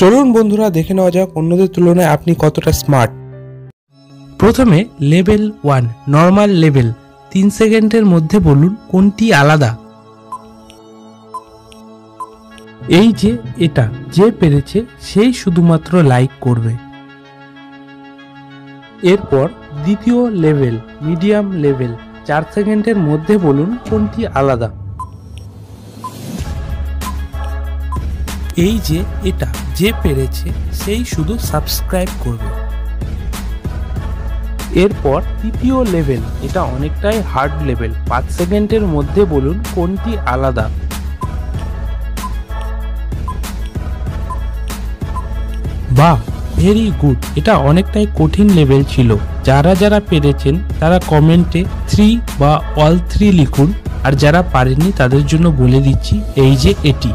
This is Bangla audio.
চলুন বন্ধুরা দেখে নেওয়া যাক অন্যদের তুলনায় আপনি কতটা স্মার্ট। প্রথমে লেভেল 1 নর্মাল লেভেল। 3 সেকেন্ডের মধ্যে বলুন কোনটি আলাদা। এই যে এটা যে পেরেছে সেই শুধুমাত্র লাইক করবে। এরপর দ্বিতীয় লেভেল মিডিয়াম লেভেল। 4 সেকেন্ডের মধ্যে বলুন কোনটি আলাদা। এই যে এটা যে পেরেছে সেই শুধু সাবস্ক্রাইব করবে। এরপর তৃতীয় লেভেল, এটা অনেকটাই হার্ড লেভেল। 5 সেকেন্ডের মধ্যে বলুন কোনটি আলাদা। বাহ, ভেরি গুড। এটা অনেকটাই কঠিন লেভেল ছিল। যারা যারা পেরেছেন তারা কমেন্টে 3 বা অল 3 লিখুন, আর যারা পারেননি তাদের জন্য বলে দিচ্ছি এই যে এটি।